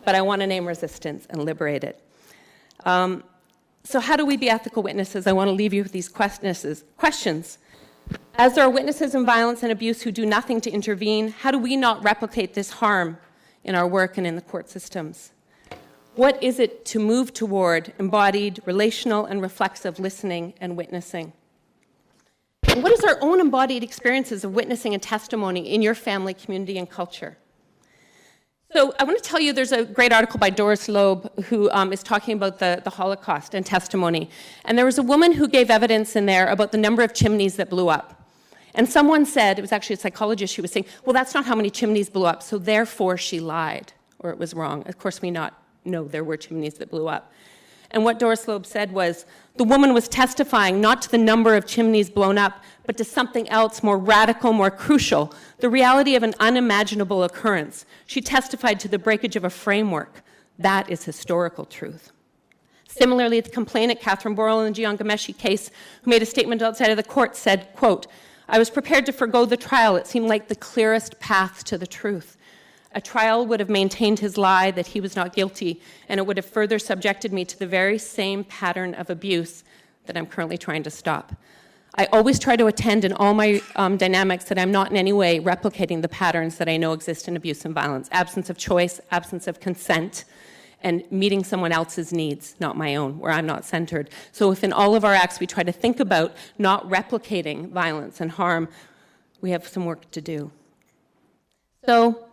but I want to name resistance and liberate it. So how do we be ethical witnesses? I want to leave you with these questions. As there are witnesses in violence and abuse who do nothing to intervene, how do we not replicate this harm in our work and in the court systems? What is it to move toward embodied, relational, and reflexive listening and witnessing? And what is our own embodied experiences of witnessing and testimony in your family, community, and culture? So I want to tell you there's a great article by Doris Loeb who is talking about the Holocaust and testimony. And there was a woman who gave evidence in there about the number of chimneys that blew up. And someone said, it was actually a psychologist, she was saying, well, that's not how many chimneys blew up, so therefore she lied, or it was wrong. Of course, we know there were chimneys that blew up. And what Doris Loeb said was, the woman was testifying not to the number of chimneys blown up, but to something else more radical, more crucial, the reality of an unimaginable occurrence. She testified to the breakage of a framework. That is historical truth. Similarly, the complainant, Catherine Borrell, in the Jian Ghomeshi case, who made a statement outside of the court, said, quote, I was prepared to forgo the trial. It seemed like the clearest path to the truth. A trial would have maintained his lie that he was not guilty, and it would have further subjected me to the very same pattern of abuse that I'm currently trying to stop. I always try to attend in all my dynamics that I'm not in any way replicating the patterns that I know exist in abuse and violence. Absence of choice, absence of consent, and meeting someone else's needs, not my own, where I'm not centered. So if in all of our acts we try to think about not replicating violence and harm, we have some work to do. So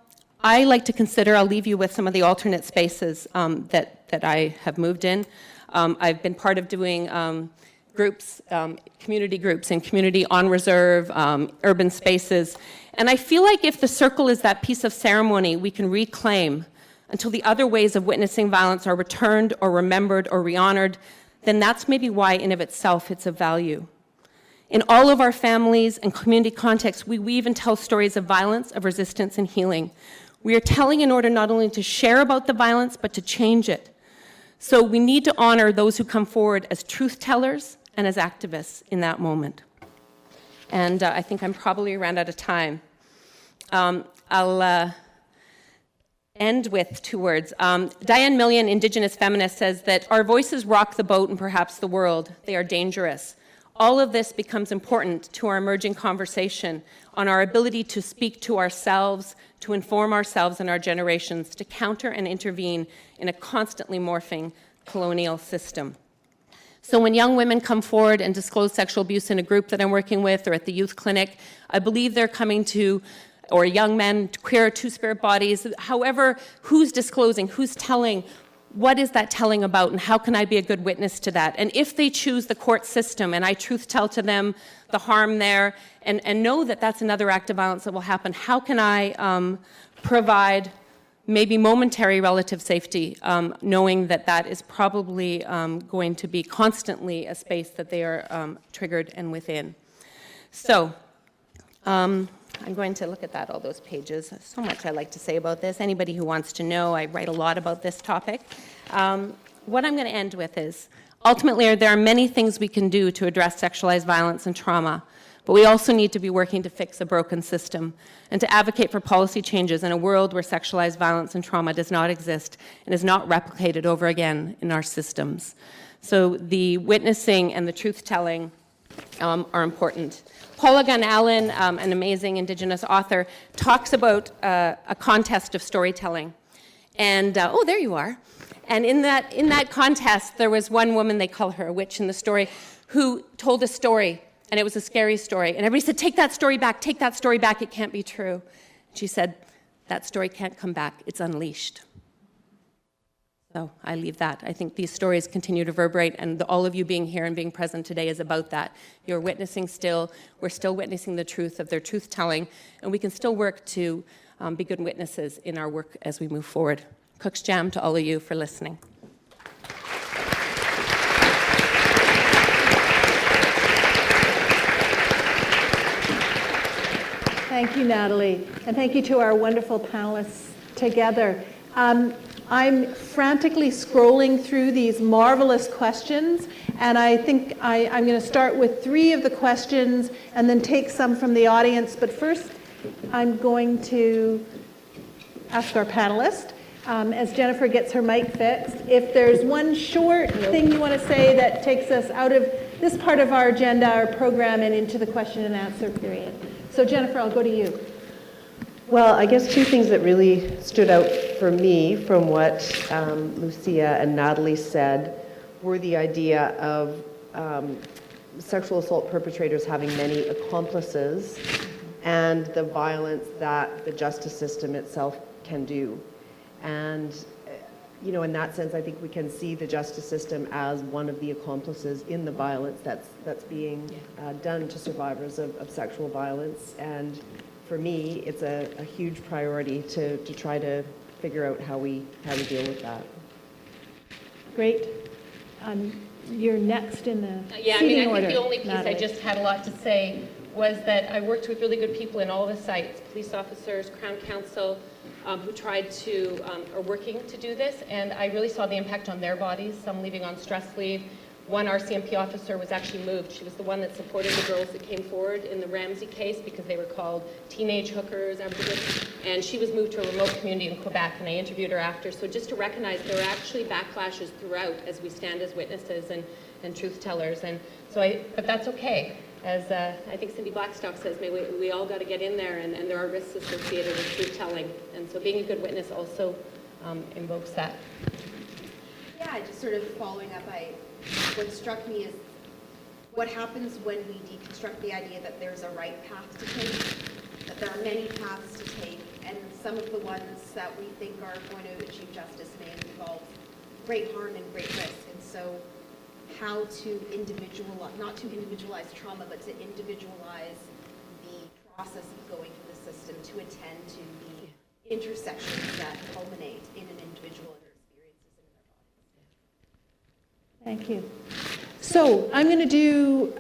I like to consider, I'll leave you with some of the alternate spaces that I have moved in. I've been part of doing groups, community groups and community on reserve, urban spaces. And I feel like if the circle is that piece of ceremony we can reclaim until the other ways of witnessing violence are returned or remembered or re-honored, then that's maybe why in of itself it's of value. In all of our families and community contexts, we weave and tell stories of violence, of resistance, and healing. We are telling in order not only to share about the violence, but to change it. So we need to honor those who come forward as truth tellers and as activists in that moment. And I think I'm probably ran out of time. I'll end with two words. Diane Million, Indigenous feminist, says that our voices rock the boat and perhaps the world. They are dangerous. All of this becomes important to our emerging conversation on our ability to speak to ourselves, to inform ourselves and our generations, to counter and intervene in a constantly morphing colonial system. So when young women come forward and disclose sexual abuse in a group that I'm working with or at the youth clinic, I believe they're coming to, or young men, queer, two-spirit bodies, however, who's disclosing, who's telling, what is that telling about, and how can I be a good witness to that? And if they choose the court system and I truth tell to them the harm there and know that that's another act of violence that will happen, how can I provide maybe momentary relative safety, knowing that that is probably going to be constantly a space that they are triggered and within. So I'm going to look at that, all those pages. There's so much I like to say about this. Anybody who wants to know, I write a lot about this topic. What I'm going to end with is, ultimately, there are many things we can do to address sexualized violence and trauma, but we also need to be working to fix a broken system and to advocate for policy changes in a world where sexualized violence and trauma does not exist and is not replicated over again in our systems. So the witnessing and the truth-telling are important. Paula Gunn Allen, an amazing Indigenous author, talks about a contest of storytelling. And, oh, there you are. And in that contest, there was one woman, they call her a witch in the story, who told a story, and it was a scary story. And everybody said, take that story back, it can't be true. She said, that story can't come back, it's unleashed. So I leave that. I think these stories continue to reverberate, and all of you being here and being present today is about that. You're witnessing still, we're still witnessing the truth of their truth-telling, and we can still work to be good witnesses in our work as we move forward. Cook's Jam to all of you for listening. Thank you, Natalie, and thank you to our wonderful panelists together. I'm frantically scrolling through these marvelous questions, and I think I'm going to start with 3 of the questions and then take some from the audience. But first, I'm going to ask our panelists, as Jennifer gets her mic fixed, if there's one short thing you want to say that takes us out of this part of our agenda, our program, and into the question and answer period. So Jennifer, I'll go to you. Well, I guess two things that really stood out for me from what Lucia and Natalie said were the idea of sexual assault perpetrators having many accomplices and the violence that the justice system itself can do. And, you know, in that sense, I think we can see the justice system as one of the accomplices in the violence that's being done to survivors of sexual violence. And for me, it's a huge priority to try to figure out how we deal with that. Great. You're next in the Yeah, I seating mean, I order, think the only piece Natalie. I just had a lot to say was that I worked with really good people in all the sites, police officers, Crown Counsel, who tried to, are working to do this, and I really saw the impact on their bodies, some leaving on stress leave. One RCMP officer was actually moved. She was the one that supported the girls that came forward in the Ramsey case because they were called teenage hookers, and she was moved to a remote community in Quebec, and I interviewed her after. So just to recognize there are actually backlashes throughout as we stand as witnesses and truth tellers, and so but that's okay. As I think Cindy Blackstock says, we all got to get in there, and there are risks associated with truth telling, and so being a good witness also invokes that. Yeah, just sort of following up, what struck me is what happens when we deconstruct the idea that there's a right path to take, that there are many paths to take, and some of the ones that we think are going to achieve justice may involve great harm and great risk. And so how to not to individualize trauma, but to individualize the process of going through the system to attend to the intersections that culminate in an individual and their experiences in their bodies. Thank you. So I'm going to do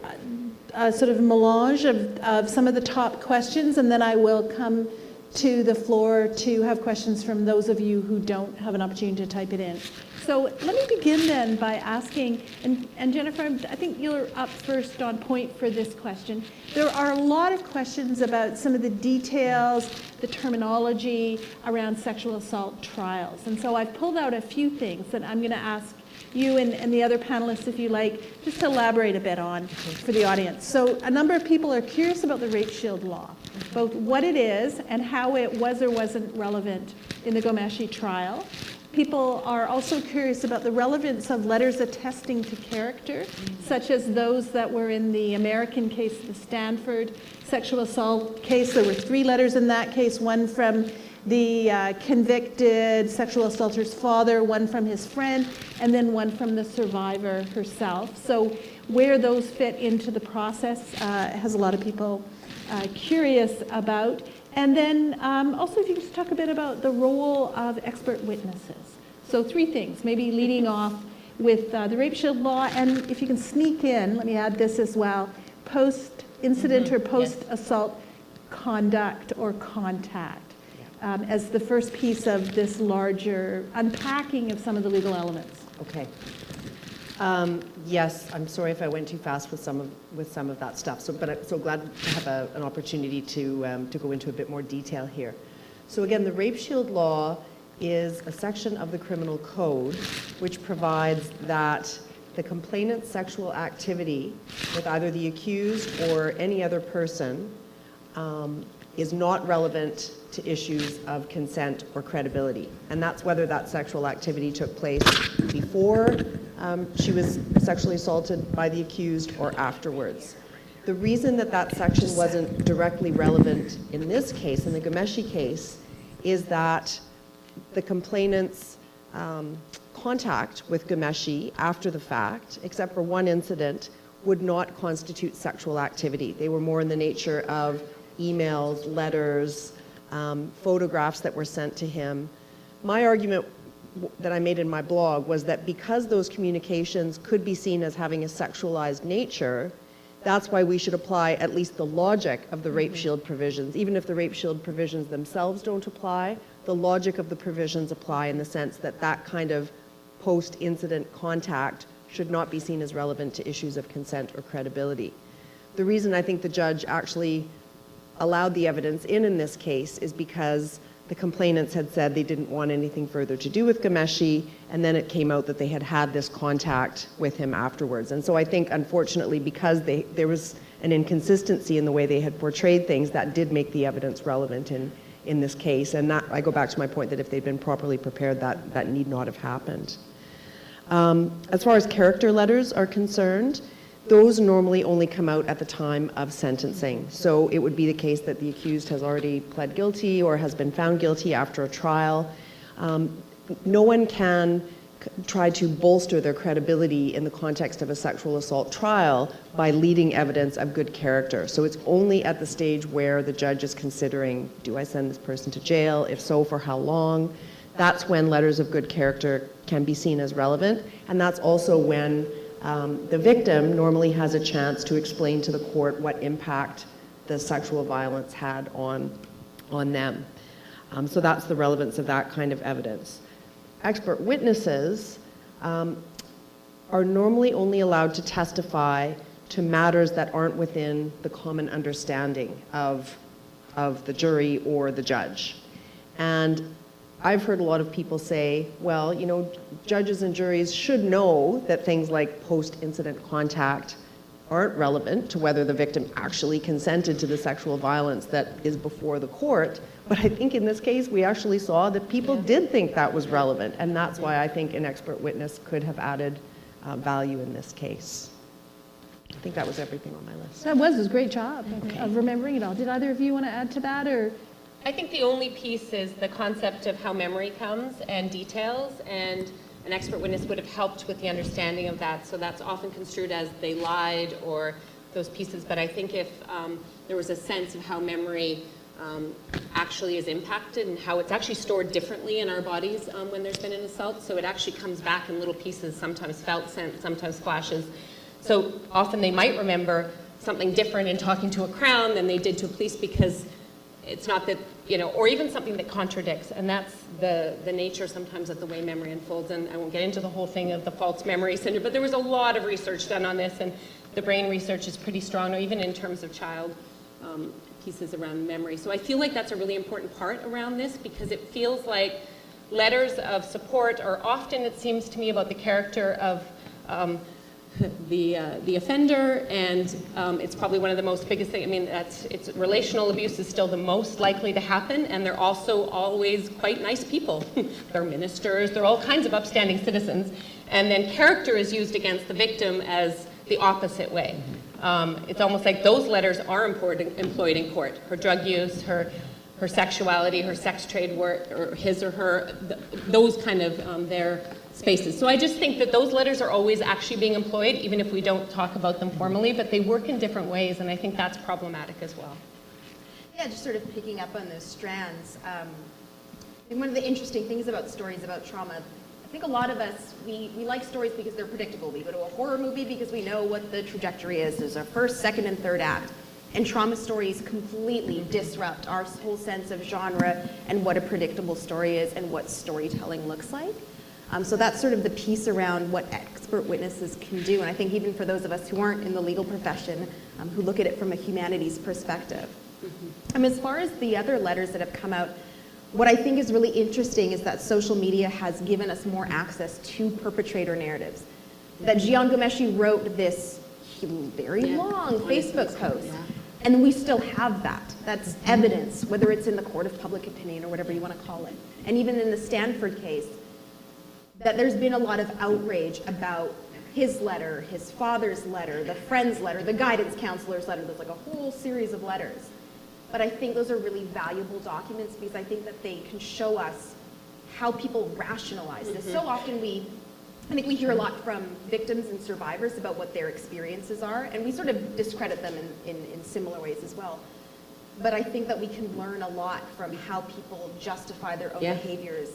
a sort of melange of some of the top questions, and then I will come to the floor to have questions from those of you who don't have an opportunity to type it in. So let me begin then by asking, and Jennifer, I think you're up first on point for this question. There are a lot of questions about some of the details, the terminology around sexual assault trials. And so I've pulled out a few things that I'm going to ask you and the other panelists, if you like, just to elaborate a bit on for the audience. So a number of people are curious about the rape shield law, both what it is and how it was or wasn't relevant in the Ghomeshi trial. People are also curious about the relevance of letters attesting to character, such as those that were in the American case, the Stanford sexual assault case. There were 3 letters in that case, one from the convicted sexual assaulter's father, one from his friend, and then one from the survivor herself. So where those fit into the process has a lot of people curious about. And then also if you could just talk a bit about the role of expert witnesses. So 3 things, maybe leading off with the rape shield law, and if you can sneak in, let me add this as well, post-incident or post-assault conduct or contact as the first piece of this larger unpacking of some of the legal elements. Okay. Yes, I'm sorry if I went too fast with some of that stuff. But I'm so glad to have an opportunity to go into a bit more detail here. So again, the rape shield law is a section of the criminal code which provides that the complainant's sexual activity with either the accused or any other person is not relevant to issues of consent or credibility. And that's whether that sexual activity took place before she was sexually assaulted by the accused or afterwards. The reason that section wasn't directly relevant in this case, in the Ghomeshi case, is that the complainant's contact with Ghomeshi after the fact, except for one incident, would not constitute sexual activity. They were more in the nature of emails, letters, photographs that were sent to him. My argument that I made in my blog was that because those communications could be seen as having a sexualized nature, that's why we should apply at least the logic of the rape shield provisions. Even if the rape shield provisions themselves don't apply, the logic of the provisions apply in the sense that that kind of post-incident contact should not be seen as relevant to issues of consent or credibility. The reason I think the judge actually allowed the evidence in this case is because the complainants had said they didn't want anything further to do with Ghomeshi, and then it came out that they had had this contact with him afterwards. And so I think, unfortunately, because there was an inconsistency in the way they had portrayed things, that did make the evidence relevant in this case. And that, I go back to my point that if they'd been properly prepared, that need not have happened. As far as character letters are concerned, those normally only come out at the time of sentencing. So it would be the case that the accused has already pled guilty or has been found guilty after a trial. No one can try to bolster their credibility in the context of a sexual assault trial by leading evidence of good character. So it's only at the stage where the judge is considering, do I send this person to jail? If so, for how long? That's when letters of good character can be seen as relevant. And that's also when the victim normally has a chance to explain to the court what impact the sexual violence had on them. So that's the relevance of that kind of evidence. Expert witnesses are normally only allowed to testify to matters that aren't within the common understanding of the jury or the judge. And I've heard a lot of people say, well, you know, judges and juries should know that things like post-incident contact aren't relevant to whether the victim actually consented to the sexual violence that is before the court. But I think in this case, we actually saw that people did think that was relevant. And that's why I think an expert witness could have added value in this case. I think that was everything on my list. That was a great job of remembering it all. Did either of you want to add to that, or? I think the only piece is the concept of how memory comes and details, and an expert witness would have helped with the understanding of that. So that's often construed as they lied or those pieces. But I think if there was a sense of how memory actually is impacted and how it's actually stored differently in our bodies when there's been an assault. So it actually comes back in little pieces, sometimes felt, sometimes flashes. So often they might remember something different in talking to a Crown than they did to a police, because it's not that, you know, or even something that contradicts. And that's the nature sometimes of the way memory unfolds. And I won't get into the whole thing of the false memory syndrome, but there was a lot of research done on this, and the brain research is pretty strong, even in terms of child pieces around memory. So I feel like that's a really important part around this, because it feels like letters of support are often, it seems to me, about the character of the offender, and it's probably one of the most biggest things. I mean, it's relational abuse is still the most likely to happen, and they're also always quite nice people. They're ministers, they're all kinds of upstanding citizens, and then character is used against the victim as the opposite way. It's almost like those letters are employed in court. Her drug use, her sexuality, her sex trade work, or his or her, those kind of their spaces. So I just think that those letters are always actually being employed, even if we don't talk about them formally, but they work in different ways, and I think that's problematic as well. Yeah, just sort of picking up on those strands. And one of the interesting things about stories about trauma, I think a lot of us, we like stories because they're predictable. We go to a horror movie because we know what the trajectory is. There's a first, second, and third act. And trauma stories completely disrupt our whole sense of genre and what a predictable story is and what storytelling looks like. So that's sort of the piece around what expert witnesses can do. And I think even for those of us who aren't in the legal profession, who look at it from a humanities perspective. As far as the other letters that have come out, what I think is really interesting is that social media has given us more access to perpetrator narratives. That Jian Ghomeshi wrote this very long Facebook post. And we still have that. That's evidence, whether it's in the court of public opinion or whatever you want to call it. And even in the Stanford case, that there's been a lot of outrage about his letter, his father's letter, the friend's letter, the guidance counselor's letter. There's like a whole series of letters. But I think those are really valuable documents, because I think that they can show us how people rationalize this. So often I think we hear a lot from victims and survivors about what their experiences are, and we sort of discredit them in similar ways as well. But I think that we can learn a lot from how people justify their own behaviors.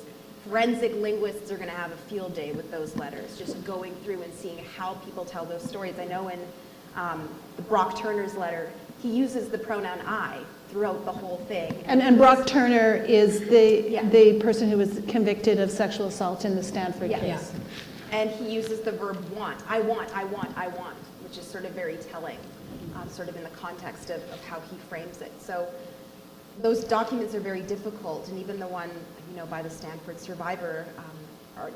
Forensic linguists are going to have a field day with those letters, just going through and seeing how people tell those stories. I know in Brock Turner's letter, he uses the pronoun I throughout the whole thing. And Brock Turner is the person who was convicted of sexual assault in the Stanford case. And he uses the verb want. I want, which is sort of very telling, sort of in the context of how he frames it. So those documents are very difficult, and even the one, you know, by the Stanford survivor,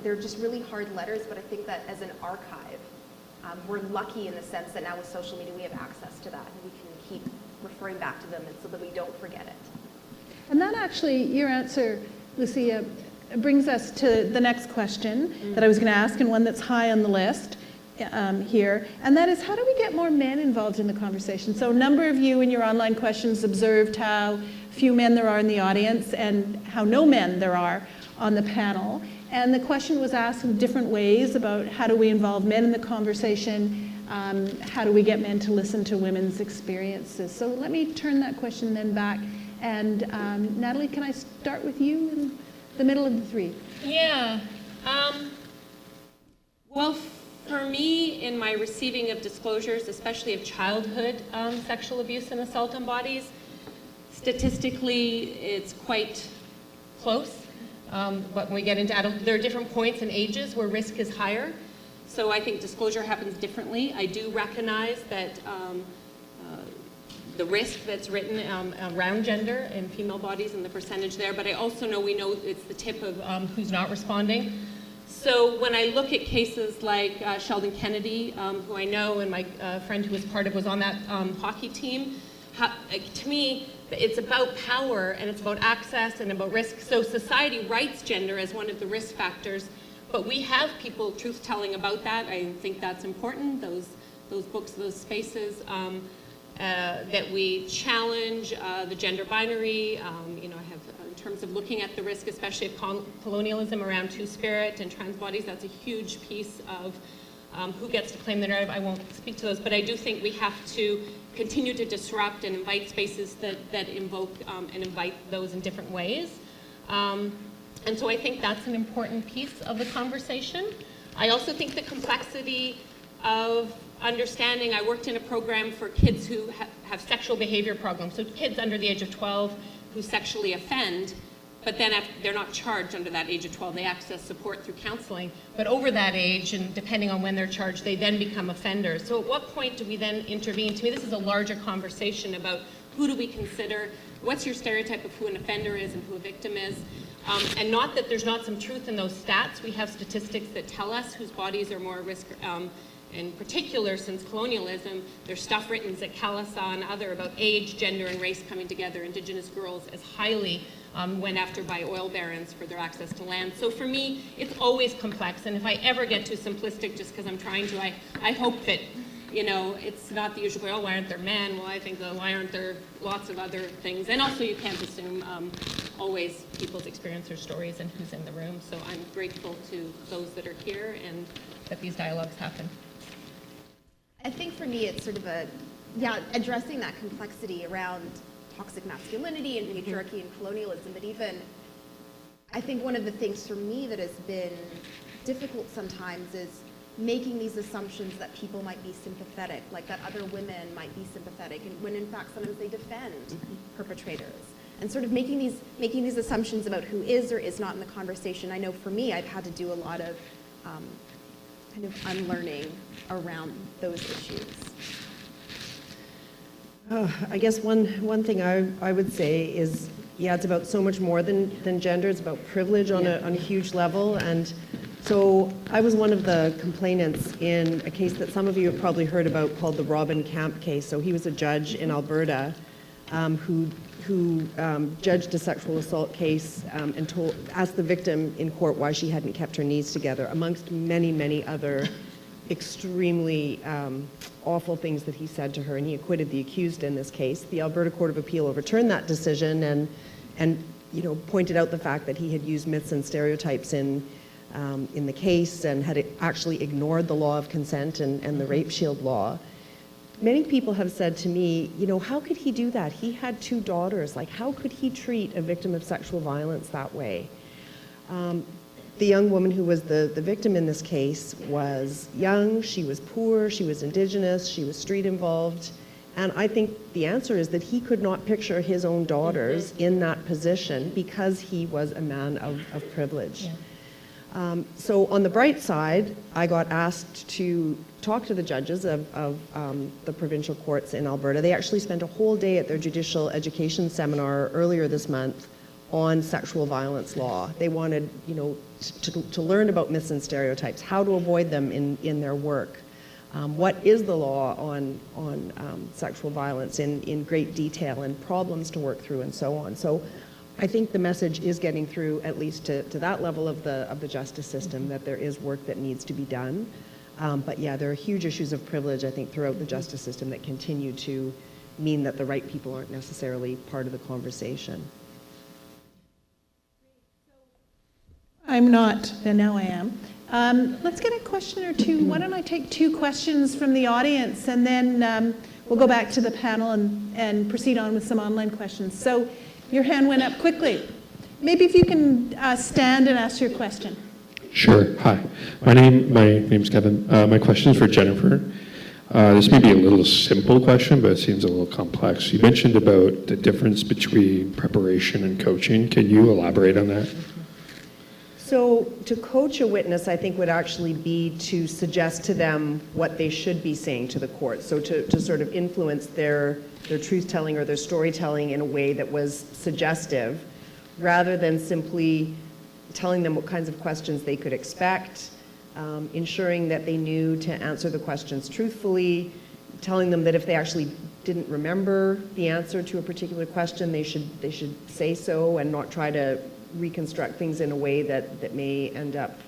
they're just really hard letters, but I think that as an archive, we're lucky in the sense that now with social media we have access to that, and we can keep referring back to them and so that we don't forget it. And that actually, your answer, Lucia, brings us to the next question that I was going to ask, and one that's high on the list here, and that is, how do we get more men involved in the conversation? So a number of you in your online questions observed how few men there are in the audience and how no men there are on the panel. And the question was asked in different ways about how do we involve men in the conversation, how do we get men to listen to women's experiences. So let me turn that question then back. And Natalie, can I start with you in the middle of the three? Yeah. Well, for me, in my receiving of disclosures, especially of childhood sexual abuse and assault on bodies, statistically, it's quite close. But when we get into adult, there are different points and ages where risk is higher. So I think disclosure happens differently. I do recognize that the risk that's written around gender and female bodies and the percentage there, but I also know we know it's the tip of who's not responding. So when I look at cases like Sheldon Kennedy, who I know, and my friend who was on that hockey team, to me, it's about power and it's about access and about risk. So society writes gender as one of the risk factors, but we have people truth-telling about that. I think that's important, those books, those spaces, that we challenge the gender binary. You know, I have, in terms of looking at the risk, especially of colonialism around two-spirit and trans bodies, that's a huge piece of who gets to claim the narrative. I won't speak to those, but I do think we have to continue to disrupt and invite spaces that invoke and invite those in different ways. And so I think that's an important piece of the conversation. I also think the complexity of understanding, I worked in a program for kids who have sexual behavior programs, so kids under the age of 12 who sexually offend, but then they're not charged under that age of 12. They access support through counseling. But over that age, and depending on when they're charged, they then become offenders. So at what point do we then intervene? To me, this is a larger conversation about who do we consider, what's your stereotype of who an offender is and who a victim is. And not that there's not some truth in those stats. We have statistics that tell us whose bodies are more at risk. In particular, since colonialism, there's stuff written, that Kalasa and other, about age, gender, and race coming together. Indigenous girls as highly went after by oil barons for their access to land. So for me, it's always complex, and if I ever get too simplistic just because I'm trying to, I hope that, you know, it's not the usual, oh, why aren't there men? Well, I think, why aren't there lots of other things? And also you can't assume always people's experience or stories and who's in the room. So I'm grateful to those that are here and that these dialogues happen. I think for me it's sort of addressing that complexity around toxic masculinity and patriarchy and colonialism, but even I think one of the things for me that has been difficult sometimes is making these assumptions that people might be sympathetic, like that other women might be sympathetic, and when in fact sometimes they defend perpetrators. And sort of making these assumptions about who is or is not in the conversation. I know for me, I've had to do a lot of kind of unlearning around those issues. I guess one thing I would say is, yeah, it's about so much more than gender. It's about privilege on a huge level. And so I was one of the complainants in a case that some of you have probably heard about called the Robin Camp case. So he was a judge in Alberta who judged a sexual assault case and asked the victim in court why she hadn't kept her knees together, amongst many, many other extremely awful things that he said to her, and he acquitted the accused in this case. The Alberta Court of Appeal overturned that decision and you know, pointed out the fact that he had used myths and stereotypes in the case and had actually ignored the law of consent and the rape shield law. Many people have said to me, you know, how could he do that? He had 2 daughters. Like, how could he treat a victim of sexual violence that way? The young woman who was the victim in this case was young, she was poor, she was Indigenous, she was street involved. And I think the answer is that he could not picture his own daughters in that position because he was a man of privilege. So on the bright side, I got asked to talk to the judges of the provincial courts in Alberta. They actually spent a whole day at their judicial education seminar earlier this month on sexual violence law. They wanted, to learn about myths and stereotypes, how to avoid them in their work. What is the law on sexual violence in great detail, and problems to work through, and so on. So I think the message is getting through, at least to that level of the justice system, that there is work that needs to be done. But yeah, there are huge issues of privilege, I think, throughout the justice system that continue to mean that the right people aren't necessarily part of the conversation. I'm not, and now I am. Let's get a question or two. Why don't I take 2 questions from the audience, and then we'll go back to the panel and proceed on with some online questions. So your hand went up quickly. Maybe if you can stand and ask your question. Sure. Hi. My name's Kevin. My question is for Jennifer. This may be a little simple question, but it seems a little complex. You mentioned about the difference between preparation and coaching. Can you elaborate on that? So to coach a witness, I think, would actually be to suggest to them what they should be saying to the court. So to sort of influence their truth-telling or their storytelling in a way that was suggestive, rather than simply telling them what kinds of questions they could expect, ensuring that they knew to answer the questions truthfully, telling them that if they actually didn't remember the answer to a particular question, they should say so and not try to reconstruct things in a way that may end up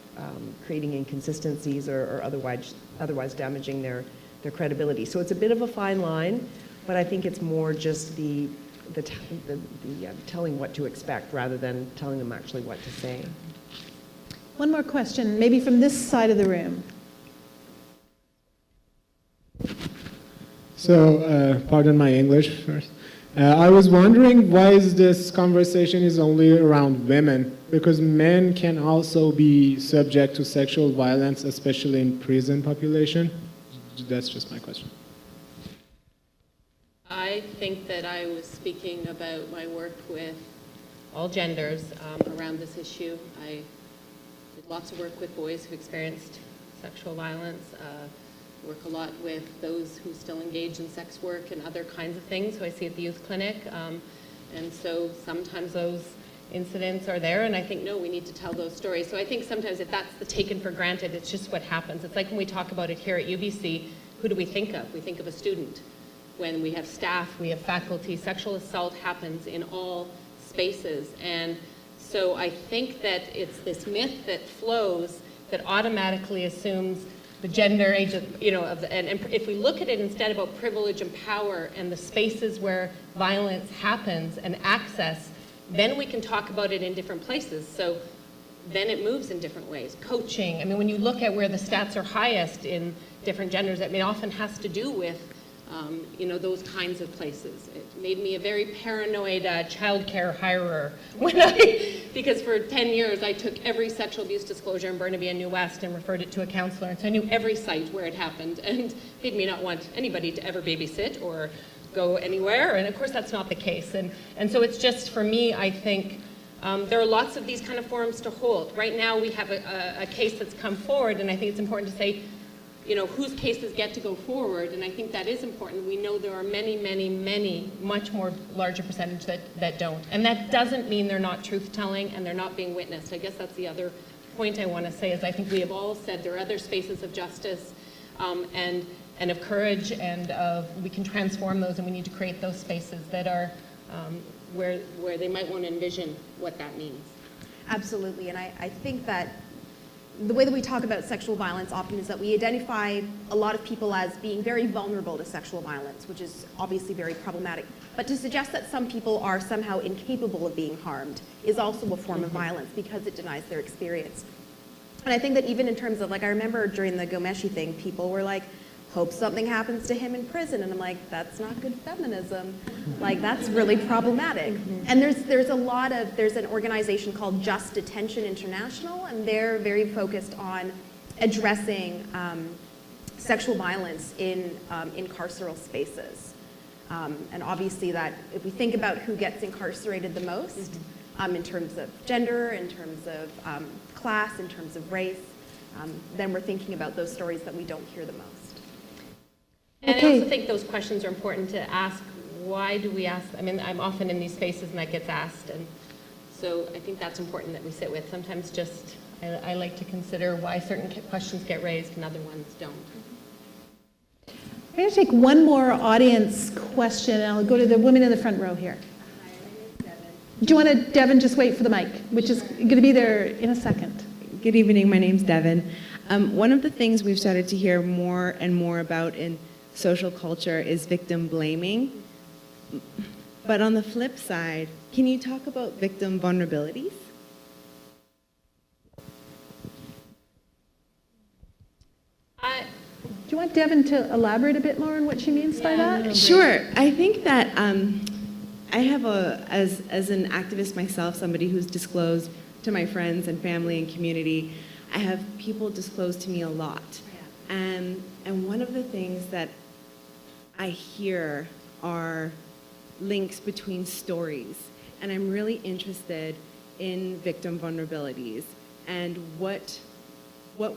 creating inconsistencies or otherwise damaging their credibility. So it's a bit of a fine line, but I think it's more just the telling what to expect rather than telling them actually what to say. One more question, maybe from this side of the room. So, pardon my English first. I was wondering why this conversation is only around women, because men can also be subject to sexual violence, especially in prison population. That's just my question. I think that I was speaking about my work with all genders around this issue. I did lots of work with boys who experienced sexual violence, work a lot with those who still engage in sex work and other kinds of things who I see at the youth clinic. And so sometimes those incidents are there, and I think, no, we need to tell those stories. So I think sometimes if that's the taken for granted, it's just what happens. It's like when we talk about it here at UBC, who do we think of? We think of a student. When we have staff, we have faculty, sexual assault happens in all spaces. And so I think that it's this myth that flows that automatically assumes the gender, age of, and if we look at it instead about privilege and power and the spaces where violence happens and access, then we can talk about it in different places. So then it moves in different ways. Coaching, I mean, when you look at where the stats are highest in different genders, it often has to do with those kinds of places. It made me a very paranoid childcare hirer because for 10 years I took every sexual abuse disclosure in Burnaby and New West and referred it to a counselor, and so I knew every site where it happened, and made me not want anybody to ever babysit or go anywhere, and of course that's not the case. And so it's just, for me, I think there are lots of these kind of forums to hold. Right now we have a case that's come forward, and I think it's important to say, whose cases get to go forward, and I think that is important. We know there are many, many, many, much more larger percentage that don't. And that doesn't mean they're not truth-telling and they're not being witnessed. I guess that's the other point I want to say, is I think we have all said there are other spaces of justice and of courage, and we can transform those, and we need to create those spaces that are where they might want to envision what that means. Absolutely, and I think that the way that we talk about sexual violence often is that we identify a lot of people as being very vulnerable to sexual violence, which is obviously very problematic. But to suggest that some people are somehow incapable of being harmed is also a form of violence because it denies their experience. And I think that even in terms of, I remember during the Ghomeshi thing, people were like, hope something happens to him in prison. And I'm like, that's not good feminism. That's really problematic. And there's an organization called Just Detention International, and they're very focused on addressing sexual violence in carceral spaces. And obviously that, if we think about who gets incarcerated the most, in terms of gender, in terms of class, in terms of race, then we're thinking about those stories that we don't hear the most. And I Okay. also think those questions are important to ask. Why do we ask? I mean, I'm often in these spaces and that gets asked, and so I think that's important that we sit with. Sometimes just, I like to consider why certain questions get raised and other ones don't. I'm going to take one more audience question, and I'll go to the woman in the front row here. Hi, my name is Devin. Do you want to, Devin, just wait for the mic, which is going to be there in a second. Good evening, my name's Devin. One of the things we've started to hear more and more about in social culture is victim blaming. But on the flip side, can you talk about victim vulnerabilities? Do you want Devin to elaborate a bit more on what she means by that? Sure. I think that I have as an activist myself, somebody who's disclosed to my friends and family and community, I have people disclose to me a lot. And one of the things that I hear are links between stories. And I'm really interested in victim vulnerabilities and what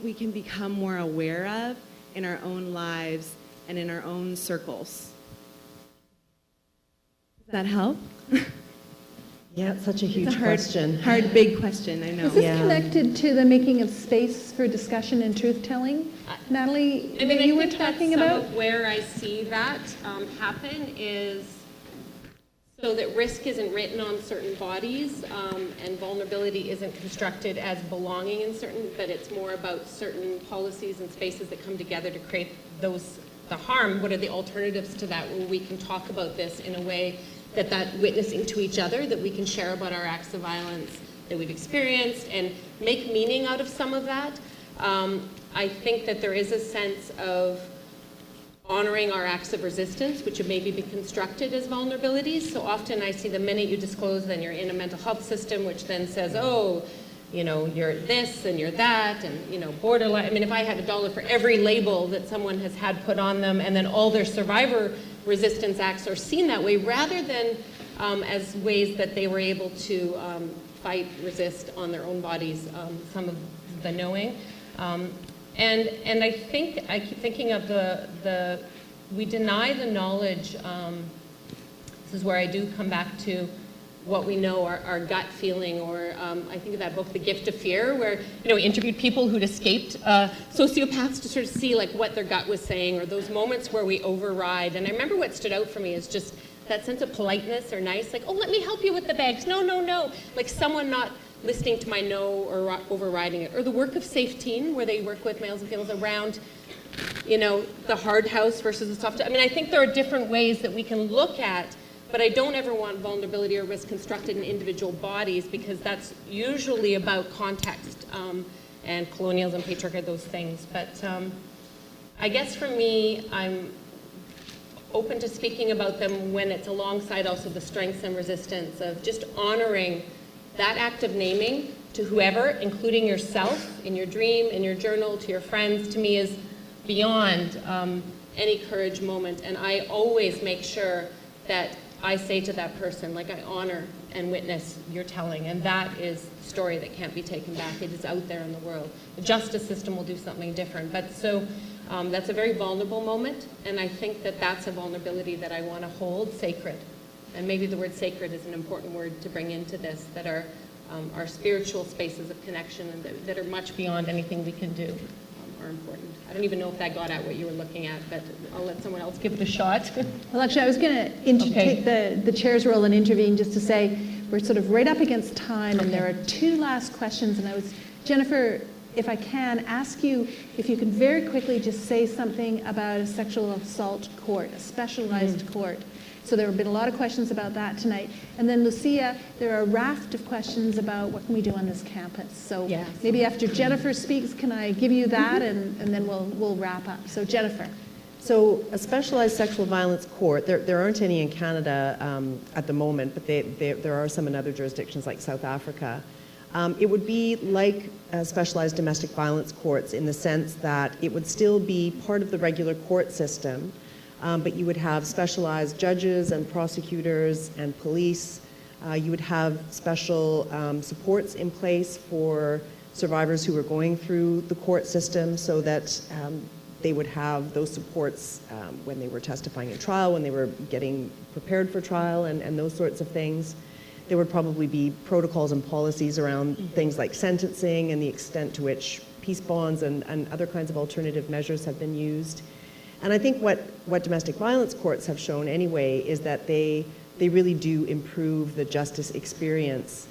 we can become more aware of in our own lives and in our own circles. Does that help? Yeah, it's such a huge question. Hard, big question, I know. Is this connected to the making of space for discussion and truth-telling? Natalie, I mean, you I were think talking that's about? some of where I see that happen is so that risk isn't written on certain bodies and vulnerability isn't constructed as belonging in certain, but it's more about certain policies and spaces that come together to create the harm. What are the alternatives to that where we can talk about this in a way that witnessing to each other, that we can share about our acts of violence that we've experienced and make meaning out of some of that. I think that there is a sense of honoring our acts of resistance, which have maybe been constructed as vulnerabilities. So often I see the minute you disclose, then you're in a mental health system, which then says, oh, you know, you're this and you're that, and, you know, borderline. I mean, if I had $1 for every label that someone has had put on them, and then all their survivor resistance acts are seen that way, rather than as ways that they were able to fight, resist on their own bodies, some of the knowing. And I think, I keep thinking of we deny the knowledge, this is where I do come back to what we know, our gut feeling, or I think of that book, The Gift of Fear, where, you know, we interviewed people who'd escaped sociopaths to sort of see like what their gut was saying, or those moments where we override. And I remember what stood out for me is just that sense of politeness or nice, like, oh, let me help you with the bags. No, no, no. Like someone not listening to my no or overriding it. Or the work of Safe Teen, where they work with males and females around, you know, the hard house versus the soft house. I mean, I think there are different ways that we can look at, but I don't ever want vulnerability or risk constructed in individual bodies, because that's usually about context and colonialism, patriarchy, those things. But I guess for me, I'm open to speaking about them when it's alongside also the strengths and resistance of just honoring that act of naming to whoever, including yourself, in your dream, in your journal, to your friends, to me is beyond any courage moment. And I always make sure that I say to that person, like, I honor and witness your telling, and that is the story that can't be taken back. It is out there in the world. The justice system will do something different. But so that's a very vulnerable moment, and I think that that's a vulnerability that I want to hold sacred. And maybe the word sacred is an important word to bring into this, that are our spiritual spaces of connection and that are much beyond anything we can do are important. I don't even know if that got at what you were looking at, but I'll let someone else give it a shot. Well, actually, I was going to take the chair's role and intervene just to say we're sort of right up against time, and there are two last questions. And Jennifer, if I can, ask you if you can very quickly just say something about a sexual assault court, a specialized court. So there have been a lot of questions about that tonight. And then Lucia, there are a raft of questions about what can we do on this campus. So maybe after Jennifer speaks, can I give you that, and then we'll wrap up. So Jennifer. So a specialized sexual violence court, there aren't any in Canada at the moment, but there are some in other jurisdictions like South Africa. It would be like specialized domestic violence courts in the sense that it would still be part of the regular court system, but you would have specialized judges and prosecutors and police. You would have special supports in place for survivors who were going through the court system so that they would have those supports when they were testifying in trial, when they were getting prepared for trial, and those sorts of things. There would probably be protocols and policies around things like sentencing and the extent to which peace bonds and other kinds of alternative measures have been used. And I think what domestic violence courts have shown anyway is that they really do improve the justice experience,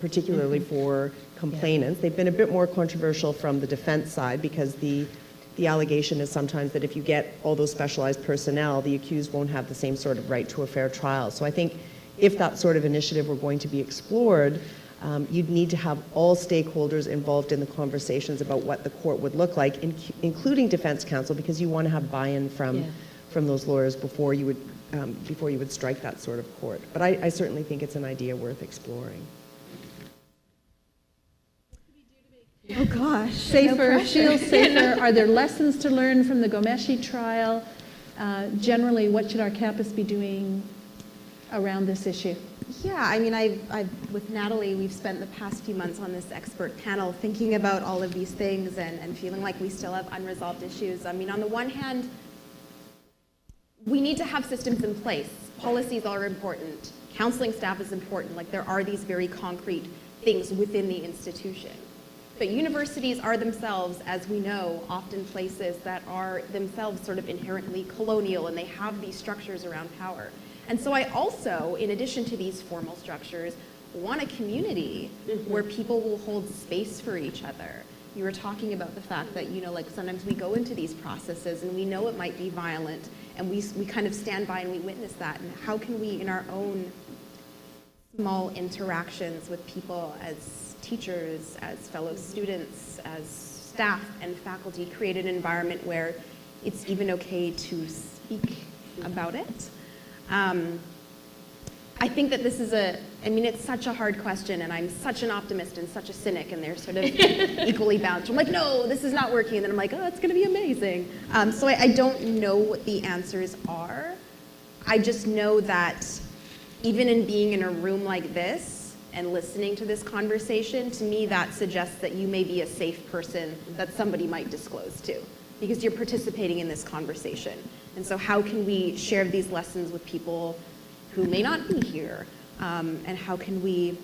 particularly for complainants. They've been a bit more controversial from the defense side because the allegation is sometimes that if you get all those specialized personnel, the accused won't have the same sort of right to a fair trial. So I think if that sort of initiative were going to be explored, you'd need to have all stakeholders involved in the conversations about what the court would look like, including defense counsel, because you want to have buy-in from those lawyers before you would strike that sort of court. But I certainly think it's an idea worth exploring. Oh gosh, safer, feel safer. Are there lessons to learn from the Ghomeshi trial? Generally, what should our campus be doing around this issue? Yeah, I mean, I've with Natalie, we've spent the past few months on this expert panel thinking about all of these things and feeling like we still have unresolved issues. I mean, on the one hand, we need to have systems in place. Policies are important. Counseling staff is important. Like, there are these very concrete things within the institution. But universities are themselves, as we know, often places that are themselves sort of inherently colonial, and they have these structures around power. And so I also, in addition to these formal structures, want a community where people will hold space for each other. You were talking about the fact that, you know, like sometimes we go into these processes and we know it might be violent, and we kind of stand by and we witness that. And how can we, in our own small interactions with people as teachers, as fellow students, as staff and faculty, create an environment where it's even okay to speak about it? I think that this is it's such a hard question, and I'm such an optimist and such a cynic, and they're sort of equally balanced. I'm like, no, this is not working, and then I'm like, oh, it's going to be amazing. So I don't know what the answers are. I just know that even in being in a room like this and listening to this conversation, to me that suggests that you may be a safe person that somebody might disclose to, because you're participating in this conversation. And so how can we share these lessons with people who may not be here? And how can we,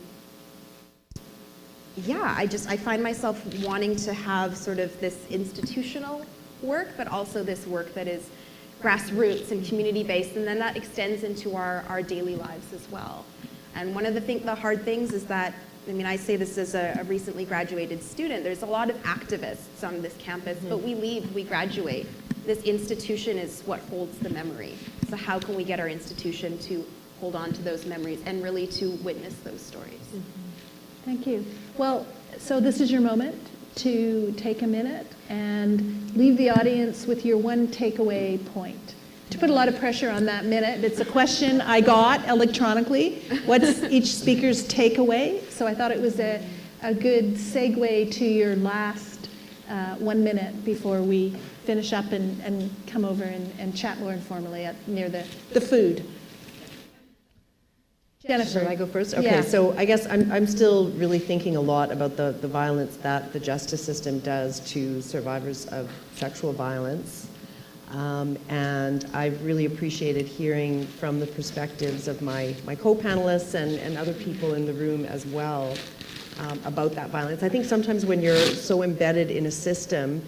I find myself wanting to have sort of this institutional work, but also this work that is grassroots and community-based, and then that extends into our daily lives as well. And one of the hard things is that, I mean, I say this as a recently graduated student, there's a lot of activists on this campus, but we leave, we graduate. This institution is what holds the memory. So how can we get our institution to hold on to those memories and really to witness those stories? Thank you. Well, so this is your moment to take a minute and leave the audience with your one takeaway point. To put a lot of pressure on that minute, it's a question I got electronically. What's each speaker's takeaway? So I thought it was a good segue to your last 1 minute before we finish up and come over and chat more informally near the food. Jennifer. Should I go first? Okay, Yeah. so I guess I'm still really thinking a lot about the violence that the justice system does to survivors of sexual violence. And I've really appreciated hearing from the perspectives of my co-panelists and other people in the room as well about that violence. I think sometimes when you're so embedded in a system,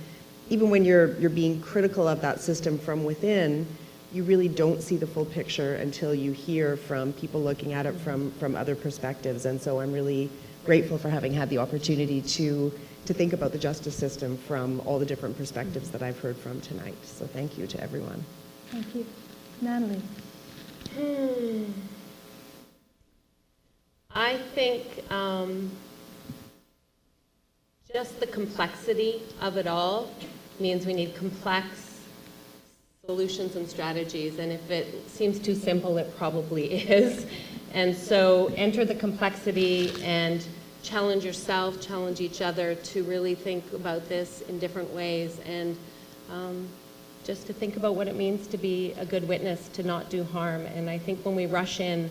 even when you're being critical of that system from within, you really don't see the full picture until you hear from people looking at it from other perspectives. And so I'm really grateful for having had the opportunity to think about the justice system from all the different perspectives that I've heard from tonight. So thank you to everyone. Thank you. Natalie. I think just the complexity of it all means we need complex solutions and strategies, and if it seems too simple, it probably is. And so enter the complexity and challenge yourself, challenge each other to really think about this in different ways, and just to think about what it means to be a good witness, to not do harm. And I think when we rush in,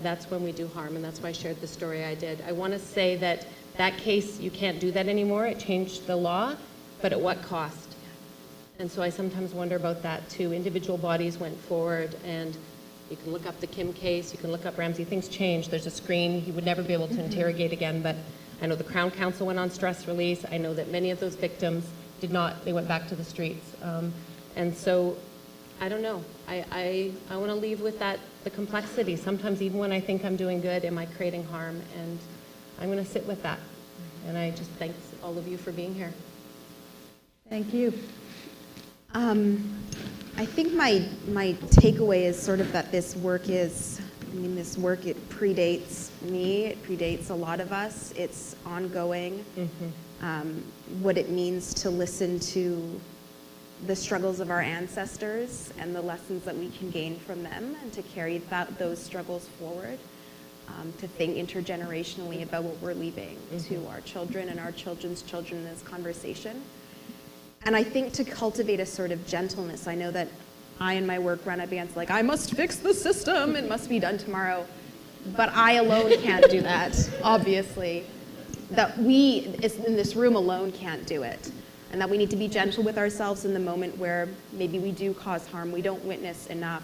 that's when we do harm, and that's why I shared the story I did. I want to say that That case, you can't do that anymore. It changed the law, but at what cost? And so I sometimes wonder about that too. Individual bodies went forward, and you can look up the Kim case, you can look up Ramsey. Things changed. There's a screen. He would never be able to interrogate again, but I know the Crown Counsel went on stress release. I know that many of those victims did not. They went back to the streets. And so, I don't know. I want to leave with that, the complexity. Sometimes even when I think I'm doing good, am I creating harm? And I'm going to sit with that. And I just thank all of you for being here. Thank you. I think my takeaway is sort of that this work, it predates me, it predates a lot of us, it's ongoing. What it means to listen to the struggles of our ancestors and the lessons that we can gain from them, and to carry those struggles forward, to think intergenerationally about what we're leaving to our children and our children's children in this conversation. And I think to cultivate a sort of gentleness. I know that I in my work run against I must fix the system, it must be done tomorrow. But I alone can't do that, obviously. That we in this room alone can't do it. And that we need to be gentle with ourselves in the moment where maybe we do cause harm, we don't witness enough,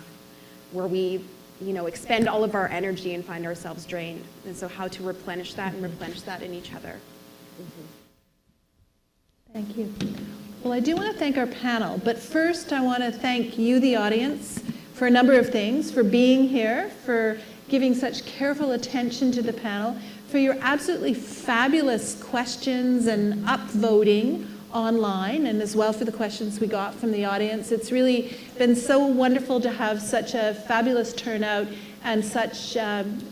where we expend all of our energy and find ourselves drained. And so how to replenish that and replenish that in each other. Thank you. Well, I do want to thank our panel, but first I want to thank you, the audience, for a number of things, for being here, for giving such careful attention to the panel, for your absolutely fabulous questions and upvoting online, and as well for the questions we got from the audience. It's really been so wonderful to have such a fabulous turnout and such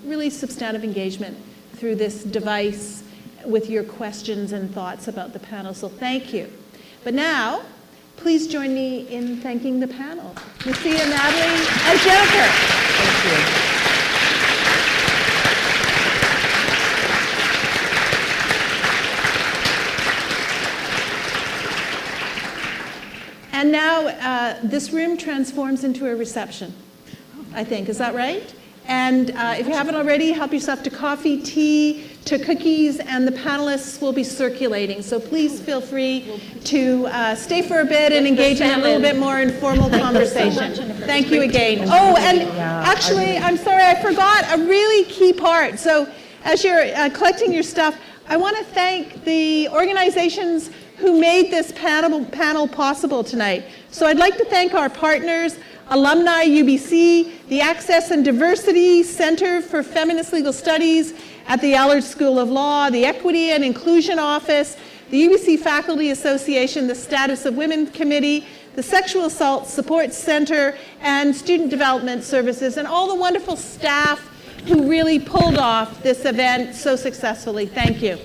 really substantive engagement through this device with your questions and thoughts about the panel, so thank you. But now, please join me in thanking the panel, Lucia, Natalie, and Jennifer. Thank you. And now this room transforms into a reception, I think. Is that right? And if you haven't already, help yourself to coffee, tea, to cookies, and the panelists will be circulating. So please feel free to stay for a bit and engage in a little bit more informal conversation. Thank you again. Oh, and actually, I'm sorry, I forgot a really key part. So as you're collecting your stuff, I want to thank the organizations who made this panel possible tonight. So I'd like to thank our partners, Alumni UBC, the Access and Diversity Center for Feminist Legal Studies at the Allard School of Law, the Equity and Inclusion Office, the UBC Faculty Association, the Status of Women Committee, the Sexual Assault Support Center, and Student Development Services, and all the wonderful staff who really pulled off this event so successfully. Thank you.